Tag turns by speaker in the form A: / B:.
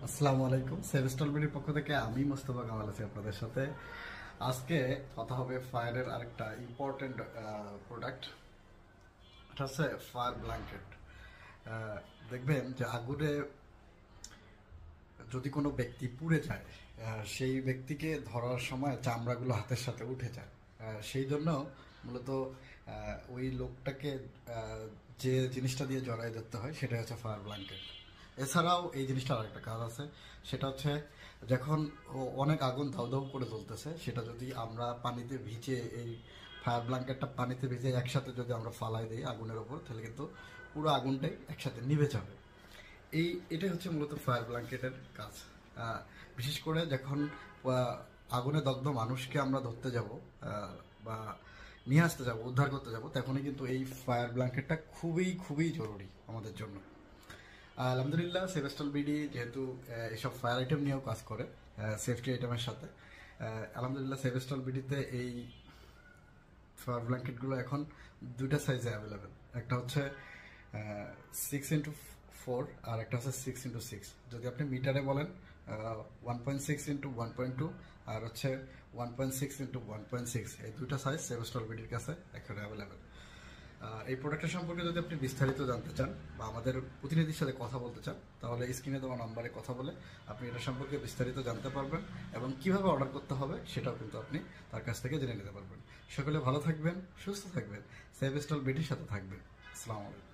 A: আসসালামু আলাইকুম। সেভেস্টল বিডির পক্ষ থেকে আমি মোস্তফা কামাল আছি আপনাদের সাথে। আজকে কথা হবে ফায়ারের আরেকটা ইম্পর্টেন্ট প্রোডাক্ট, এটা হচ্ছে ফায়ার ব্ল্যাঙ্কেট। দেখবেন যে আগুনে যদি কোনো ব্যক্তি পুড়ে যায়, সেই ব্যক্তিকে ধরার সময় চামড়াগুলো হাতের সাথে উঠে যায়। সেই জন্য মূলত ওই লোকটাকে যে জিনিসটা দিয়ে জড়াই ধরতে হয় সেটা হচ্ছে ফায়ার ব্ল্যাঙ্কেট। এছাড়াও এই জিনিসটার আরেকটা কাজ আছে, সেটা হচ্ছে যখন অনেক আগুন দাউ দাউ করে জ্বলতেছে, সেটা যদি আমরা পানিতে ভিজে এই ফায়ার ব্ল্যাঙ্কেটটা পানিতে ভিজে একসাথে যদি আমরা ফালাই দিই আগুনের ওপর, তাহলে কিন্তু পুরো আগুনটাই একসাথে নিভে যাবে। এটাই হচ্ছে মূলত ফায়ার ব্ল্যাঙ্কেটের কাজ। বিশেষ করে যখন আগুনে দগ্ধ মানুষকে আমরা ধরতে যাব বা নিয়ে আসতে যাব, উদ্ধার করতে যাব, তখনই কিন্তু এই ফায়ার ব্ল্যাঙ্কেটটা খুবই খুবই জরুরি আমাদের জন্য। আলহামদুলিল্লাহ, সেভেস্টল বিডি যেহেতু এসব ফায়ার আইটেম নিয়েও কাজ করে সেফটি আইটেমের সাথে, আলহামদুলিল্লাহ সেভেস্টল বিডিতে এই ফায়ার ব্ল্যাঙ্কেটগুলো এখন দুইটা সাইজে অ্যাভেলেবেল। একটা হচ্ছে 6x4 আর একটা হচ্ছে 6x6। যদি আপনি মিটারে বলেন 1.6x1.2 আর হচ্ছে 1.6x1.6, এই দুইটা সাইজ সেভেস্টল বিডির কাছে এখন অ্যাভেলেবেল। এই প্রোডাক্টের সম্পর্কে যদি আপনি বিস্তারিত জানতে চান বা আমাদের প্রতিনিধির সাথে কথা বলতে চান, তাহলে স্ক্রিনে দেওয়া নাম্বারে কথা বলে আপনি এটা সম্পর্কে বিস্তারিত জানতে পারবেন এবং কিভাবে অর্ডার করতে হবে সেটাও কিন্তু আপনি তার কাছ থেকে জেনে নিতে পারবেন। সকলে ভালো থাকবেন, সুস্থ থাকবেন, সেভেস্টল বিডির সাথে থাকবেন। আসসালামু আলাইকুম।